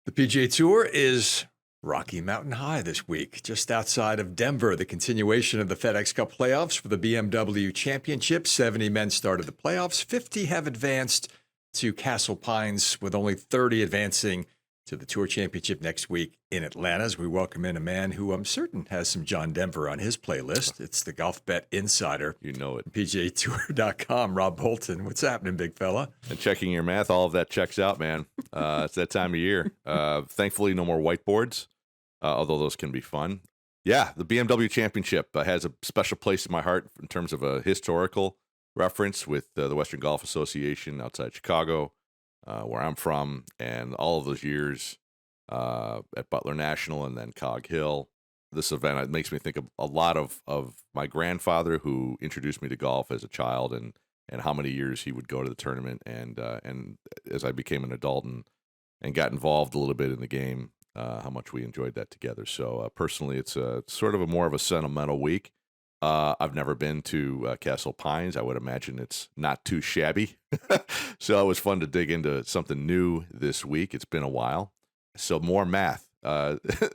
The PGA Tour is Rocky Mountain High this week, just outside of Denver. The continuation of the FedExCup Playoffs for the BMW Championship. 70 men started the playoffs. 50 have advanced to Castle Pines, with only 30 advancing to the Tour Championship next week in Atlanta, as we welcome in a man who I'm certain has some John Denver on his playlist. It's the Golfbet Insider. You know it. PGATour.com. Rob Bolton. What's happening, big fella? And checking your math, all of that checks out, man. It's that time of year. Thankfully, no more whiteboards, although those can be fun. Yeah, the BMW Championship has a special place in my heart in terms of a historical reference with the Western Golf Association outside Chicago, where I'm from, and all of those years at Butler National and then Cog Hill. This event, it makes me think of a lot of my grandfather, who introduced me to golf as a child, and how many years he would go to the tournament, and as I became an adult and got involved a little bit in the game, how much we enjoyed that together. So personally, it's sort of more of a sentimental week. I've never been to Castle Pines. I would imagine it's not too shabby. So it was fun to dig into something new this week. It's been a while. So more math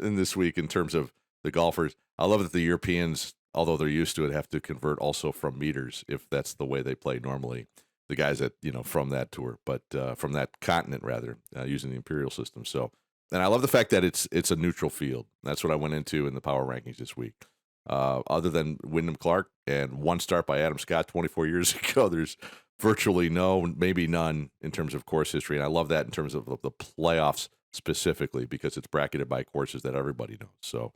in this week in terms of the golfers. I love that the Europeans, although they're used to it, have to convert also from meters, if that's the way they play normally. The guys that, from that tour, but from that continent rather, using the imperial system. So, and I love the fact that it's a neutral field. That's what I went into in the power rankings this week. Other than Wyndham Clark and one start by Adam Scott 24 years ago, there's virtually no, maybe none in terms of course history. And I love that in terms of the playoffs specifically, because it's bracketed by courses that everybody knows. So,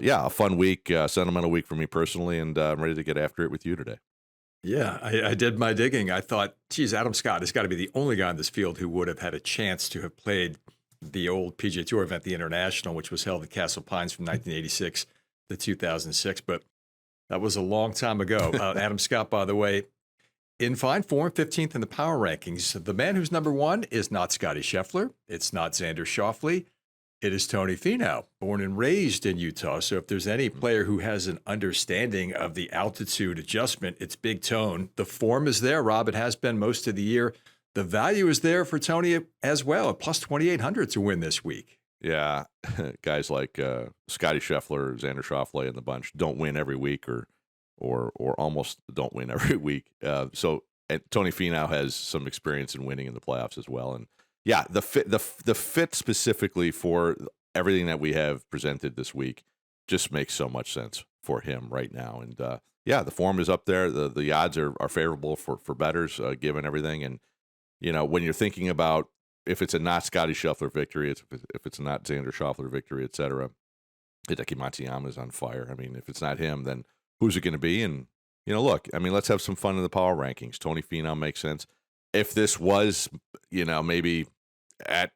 yeah, a fun week, sentimental week for me personally, and I'm ready to get after it with you today. Yeah, I did my digging. I thought, geez, Adam Scott has got to be the only guy in this field who would have had a chance to have played the old PGA Tour event, the International, which was held at Castle Pines from 1986 to 2006. But that was a long time ago. Adam Scott, by the way, in fine form, 15th in the power rankings. The man who's number one is not Scotty Scheffler. It's not Xander Schauffele. It is Tony Finau, born and raised in Utah. So if there's any player who has an understanding of the altitude adjustment, it's Big Tone. The form is there, Rob. It has been most of the year. The value is there for Tony as well, plus 2,800 to win this week. Yeah, guys like Scotty Scheffler, Xander Schauffele, and the bunch don't win every week, or almost don't win every week. So Tony Finau has some experience in winning in the playoffs as well, and yeah, the fit specifically for everything that we have presented this week just makes so much sense for him right now. And yeah, the form is up there. The odds are favorable for bettors, given everything. And when you're thinking about if it's a not Scotty Scheffler victory, if it's not Xander Schauffele victory, et cetera, Hideki Matsuyama is on fire. I mean, if it's not him, then who's it going to be? And look, I mean, let's have some fun in the power rankings. Tony Finau makes sense. If this was, maybe at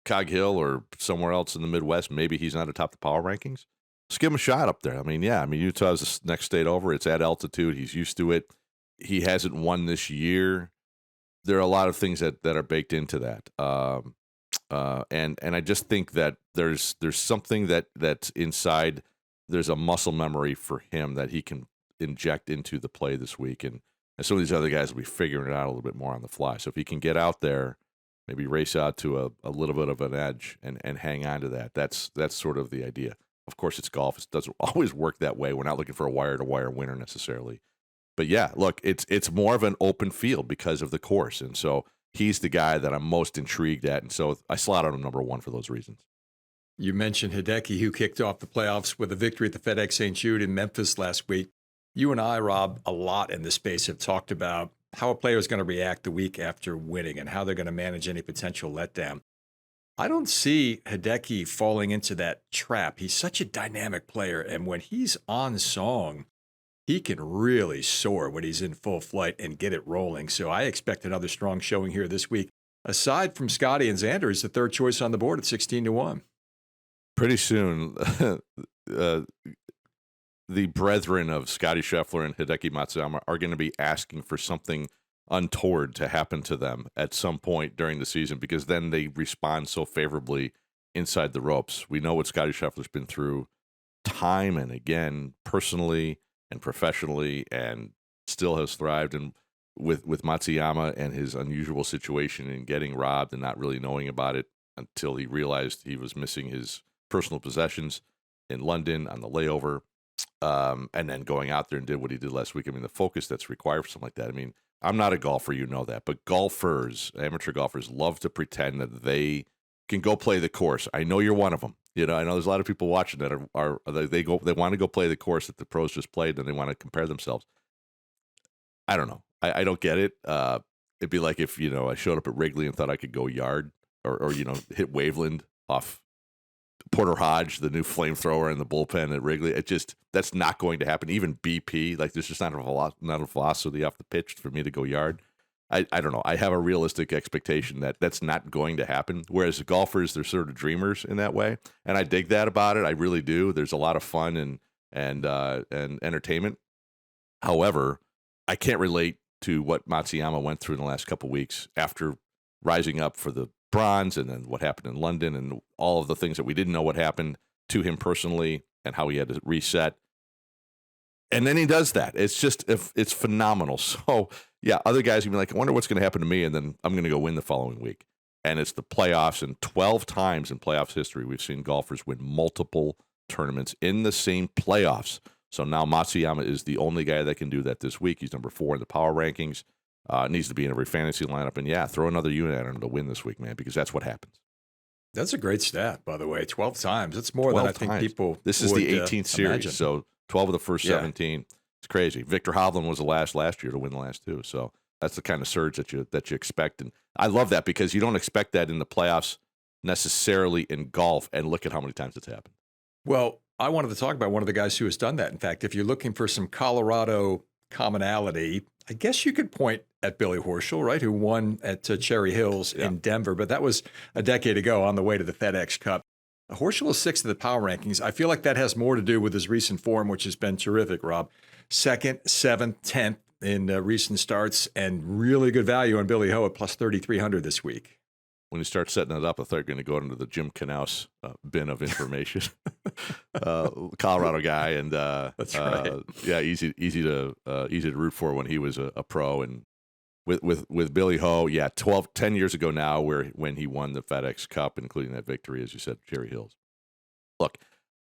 Cog Hill or somewhere else in the Midwest, maybe he's not atop the power rankings. Let's give him a shot up there. I mean, yeah, Utah's the next state over. It's at altitude. He's used to it. He hasn't won this year. There are a lot of things that are baked into that. And I just think that there's something that's inside. There's a muscle memory for him that he can inject into the play this week. And some of these other guys will be figuring it out a little bit more on the fly. So if he can get out there, maybe race out to a little bit of an edge and hang on to that, that's sort of the idea. Of course, it's golf. It doesn't always work that way. We're not looking for a wire-to-wire winner necessarily. But yeah, look, it's more of an open field because of the course. And so he's the guy that I'm most intrigued at. And so I slotted him number one for those reasons. You mentioned Hideki, who kicked off the playoffs with a victory at the FedEx St. Jude in Memphis last week. You and I, Rob, a lot in this space have talked about how a player is going to react the week after winning and how they're going to manage any potential letdown. I don't see Hideki falling into that trap. He's such a dynamic player, and when he's on song, he can really soar when he's in full flight and get it rolling. So I expect another strong showing here this week. Aside from Scotty and Xander, is the third choice on the board at 16-1. Pretty soon, the brethren of Scotty Scheffler and Hideki Matsuyama are going to be asking for something untoward to happen to them at some point during the season, because then they respond so favorably inside the ropes. We know what Scotty Scheffler's been through time and again, personally and professionally, and still has thrived. And with Matsuyama and his unusual situation and getting robbed and not really knowing about it until he realized he was missing his personal possessions in London on the layover, and then going out there and did what he did last week. I mean, the focus that's required for something like that. I mean, I'm not a golfer, you know that, but golfers, amateur golfers, love to pretend that they can go play the course. I know you're one of them. You know, I know there's a lot of people watching that they want to go play the course that the pros just played, and they want to compare themselves. I don't know. I don't get it. It'd be like if, I showed up at Wrigley and thought I could go yard or hit Waveland off Porter Hodge, the new flamethrower in the bullpen at Wrigley. That's not going to happen. Even BP, like there's just not a velocity off the pitch for me to go yard. I don't know. I have a realistic expectation that that's not going to happen. Whereas the golfers, they're sort of dreamers in that way, and I dig that about it. I really do. There's a lot of fun and entertainment. However, I can't relate to what Matsuyama went through in the last couple of weeks after rising up for the bronze, and then what happened in London, and all of the things that we didn't know what happened to him personally and how he had to reset. And then he does that. It's phenomenal. So yeah, other guys can be like, I wonder what's going to happen to me, and then I'm going to go win the following week. And it's the playoffs, and 12 times in playoffs history we've seen golfers win multiple tournaments in the same playoffs. So now Matsuyama is the only guy that can do that this week. He's number 4 in the power rankings. Needs to be in every fantasy lineup. And yeah, throw another unit at him to win this week, man, because that's what happens. That's a great stat, by the way. 12 times. It's more than I think people This is the 18th series, imagine. So 12 of the first 17. It's crazy. Victor Hovland was the last year to win the last 2. So that's the kind of surge that you expect. And I love that because you don't expect that in the playoffs necessarily in golf. And look at how many times it's happened. Well, I wanted to talk about one of the guys who has done that. In fact, if you're looking for some Colorado commonality, I guess you could point at Billy Horschel, right, who won at Cherry Hills in Denver. But that was a decade ago on the way to the FedEx Cup. Horschel is 6th in the power rankings. I feel like that has more to do with his recent form, which has been terrific, Rob. 2nd, 7th, 10th in recent starts, and really good value on Billy Ho at plus 3,300 this week. When you start setting it up, I thought you're going to go into the Jim Knaus bin of information. Colorado guy, and that's right. Yeah, easy to root for when he was a pro. And with Billy Ho, 10 years ago now, when he won the FedEx Cup, including that victory, as you said, Cherry Hills. Look,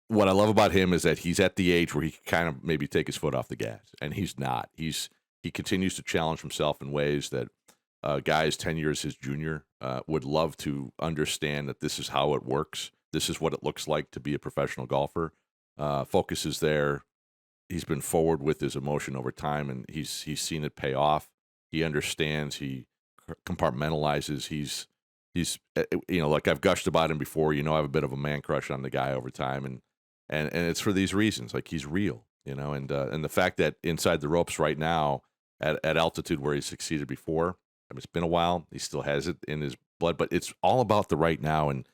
what I love about him is that he's at the age where he can kind of maybe take his foot off the gas, and he's not. He continues to challenge himself in ways that guys 10 years his junior would love to understand that this is how it works. This is what it looks like to be a professional golfer. Focus is there. He's been forward with his emotion over time, and he's seen it pay off. He understands. He compartmentalizes. He's like I've gushed about him before. I have a bit of a man crush on the guy over time, and it's for these reasons. Like, he's real, and the fact that inside the ropes right now at altitude where he succeeded before. I mean, it's been a while. He still has it in his blood, but it's all about the right now, and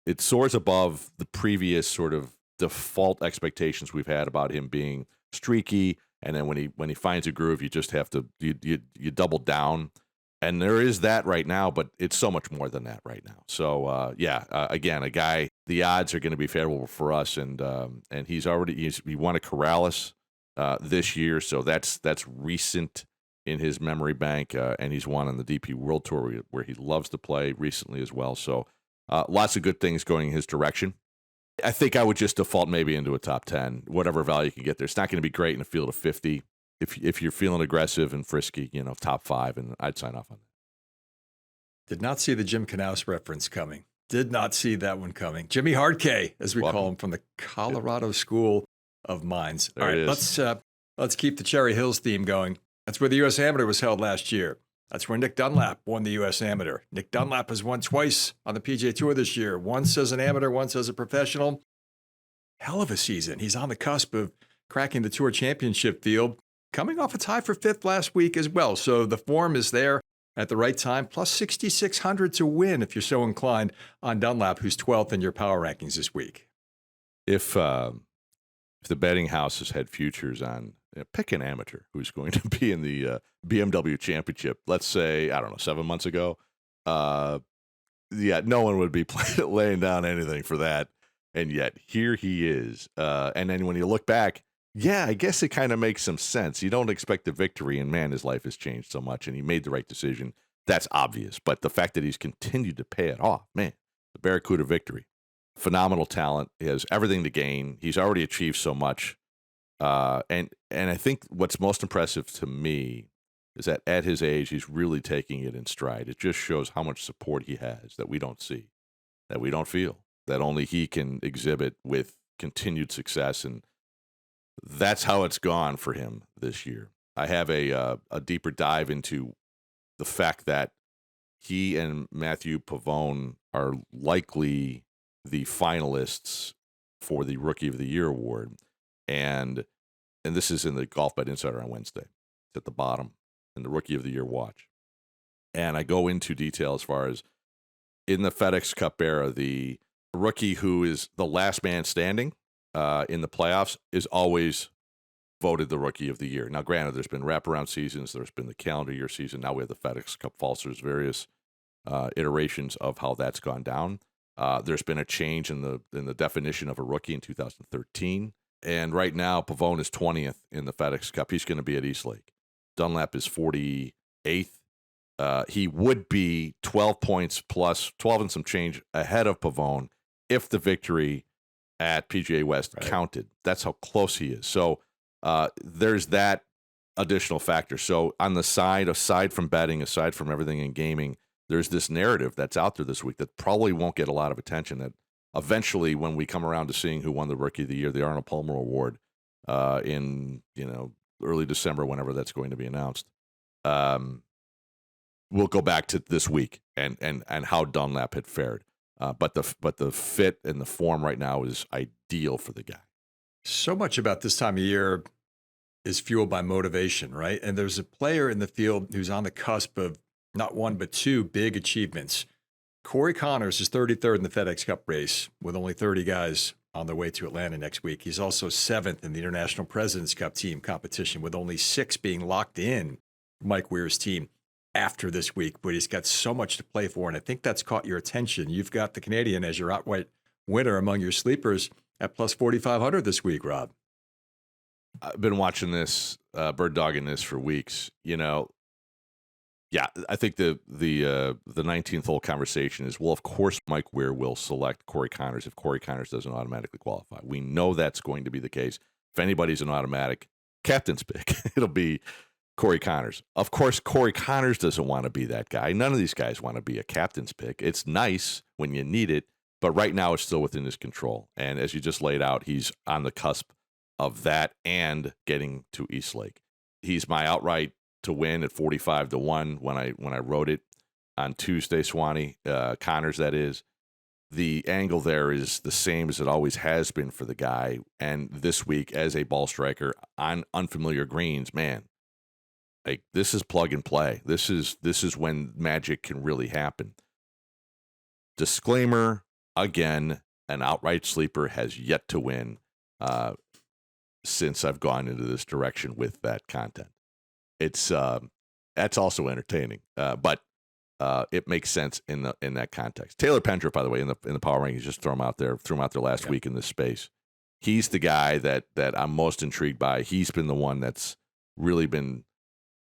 it soars above the previous sort of default expectations we've had about him being streaky. And then when he finds a groove, you just have to you double down, and there is that right now, but it's so much more than that right now. So again, a guy, the odds are going to be favorable for us, and he won a Corrales this year, so that's recent in his memory bank, and he's won on the DP World Tour where he loves to play recently as well. So lots of good things going in his direction. I think I would just default maybe into a top 10, whatever value you can get there. It's not going to be great in a field of 50. If you're feeling aggressive and frisky, top 5, and I'd sign off on that. Did not see the Jim Knaus reference coming. Did not see that one coming. Jimmy Hardkay, as we call him, from the Colorado School of Mines. There All right, let's keep the Cherry Hills theme going. That's where the U.S. Amateur was held last year. That's where Nick Dunlap won the U.S. Amateur. Nick Dunlap has won twice on the PGA Tour this year, once as an amateur, once as a professional. Hell of a season. He's on the cusp of cracking the Tour Championship field, coming off a tie for 5th last week as well. So the form is there at the right time, plus 6,600 to win if you're so inclined on Dunlap, who's 12th in your power rankings this week. If the betting houses had futures on pick an amateur who's going to be in the BMW Championship, let's say, I don't know, 7 months ago, no one would be laying down anything for that. And yet here he is. And then when you look back, I guess it kind of makes some sense. You don't expect a victory, and man, his life has changed so much, and he made the right decision. That's obvious. But the fact that he's continued to pay it off, man, the Barracuda victory. Phenomenal talent. He has everything to gain. He's already achieved so much. And I think what's most impressive to me is that at his age, he's really taking it in stride. It just shows how much support he has that we don't see, that we don't feel, that only he can exhibit with continued success. And that's how it's gone for him this year. I have a deeper dive into the fact that he and Matthew Pavone are likely the finalists for the Rookie of the Year award. And this is in the Golfbet Insider on Wednesday. It's at the bottom in the Rookie of the Year watch. And I go into detail as far as in the FedExCup era, the rookie who is the last man standing in the playoffs is always voted the Rookie of the Year. Now, granted, there's been wraparound seasons. There's been the calendar year season. Now we have the FedExCup Falls. There's various iterations of how that's gone down. There's been a change in the definition of a rookie in 2013. And right now, Pavone is 20th in the FedExCup. He's going to be at East Lake. Dunlap is 48th. He would be 12 points plus 12 and some change ahead of Pavone if the victory at PGA West counted. That's how close he is. So there's that additional factor. So on the side, aside from betting, aside from everything in gaming, there's this narrative that's out there this week that probably won't get a lot of attention. That eventually, when we come around to seeing who won the Rookie of the Year, the Arnold Palmer Award, in early December, whenever that's going to be announced, we'll go back to this week and how Dunlap had fared. But the fit and the form right now is ideal for the guy. So much about this time of year is fueled by motivation, right? And there's a player in the field who's on the cusp of not one, but two big achievements. Cory Connors is 33rd in the FedEx Cup race with only 30 guys on their way to Atlanta next week. He's also 7th in the International President's Cup team competition with only 6 being locked in Mike Weir's team after this week. But he's got so much to play for, and I think that's caught your attention. You've got the Canadian as your outright winner among your sleepers at plus 4,500 this week, Rob. I've been watching this, bird dogging this for weeks. Yeah, I think the 19th hole conversation is, well, of course Mike Weir will select Cory Connors if Cory Connors doesn't automatically qualify. We know that's going to be the case. If anybody's an automatic captain's pick, it'll be Cory Connors. Of course, Cory Connors doesn't want to be that guy. None of these guys want to be a captain's pick. It's nice when you need it, but right now it's still within his control. And as you just laid out, he's on the cusp of that and getting to East Lake. He's my outright to win at 45-1 when I wrote it on Tuesday, Swanee. Connors, that is. The angle there is the same as it always has been for the guy. And this week, as a ball striker on unfamiliar greens, man, like this is plug and play. This is when magic can really happen. Disclaimer, again, an outright sleeper has yet to win since I've gone into this direction with that content. It's that's also entertaining, but it makes sense in that context. Taylor Pendrith, by the way, in the power rankings, just threw him out there last week in this space. He's the guy that I'm most intrigued by. He's been the one that's really been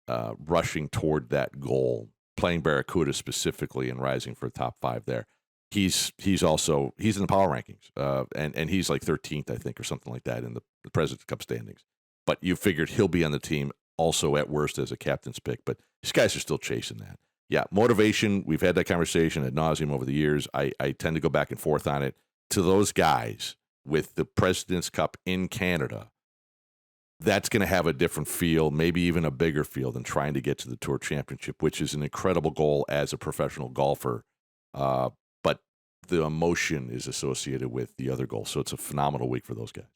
rushing toward that goal, playing Barracuda specifically and rising for top 5 there. He's in the power rankings, and he's like 13th, I think, or something like that in the President's Cup standings. But you figured he'll be on the team also at worst as a captain's pick, but these guys are still chasing that. Yeah, motivation, we've had that conversation ad nauseum over the years. I tend to go back and forth on it. To those guys with the President's Cup in Canada, that's going to have a different feel, maybe even a bigger feel than trying to get to the Tour Championship, which is an incredible goal as a professional golfer. But the emotion is associated with the other goal. So it's a phenomenal week for those guys.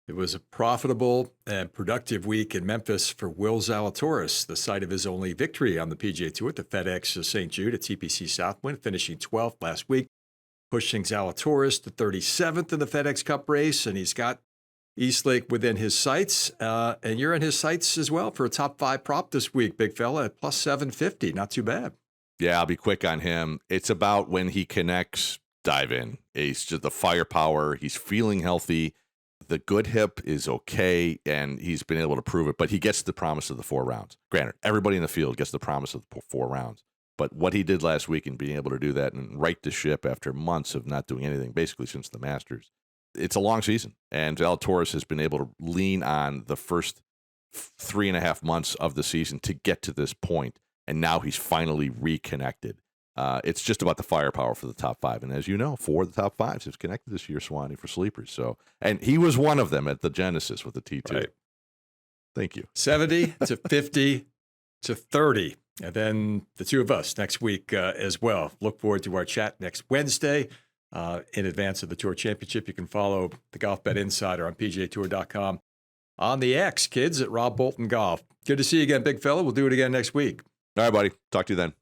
It was a profitable and productive week in Memphis for Will Zalatoris, the site of his only victory on the PGA Tour at the FedEx St. Jude at TPC Southwind, finishing 12th last week, pushing Zalatoris to 37th in the FedEx Cup race, and he's got East Lake within his sights, and you're in his sights as well for a top 5 prop this week, big fella, at plus 750. Not too bad. Yeah, I'll be quick on him. It's about when he connects, dive in. He's just the firepower. He's feeling healthy. The good hip is okay, and he's been able to prove it, but he gets the promise of the 4 rounds. Granted, everybody in the field gets the promise of the 4 rounds. But what he did last week and being able to do that and right the ship after months of not doing anything, basically since the Masters, it's a long season. And Zalatoris has been able to lean on the first 3.5 months of the season to get to this point, and now he's finally reconnected. It's just about the firepower for the top 5. And as you know, 4 of the top 5s have connected this year, Swanee, for sleepers. So, and he was one of them at the Genesis with the T2. Right. Thank you. 70 to 50 to 30. And then the two of us next week as well. Look forward to our chat next Wednesday in advance of the Tour Championship. You can follow the Golfbet Insider on PGATour.com. On the X, kids, at Rob Bolton Golf. Good to see you again, big fella. We'll do it again next week. All right, buddy. Talk to you then.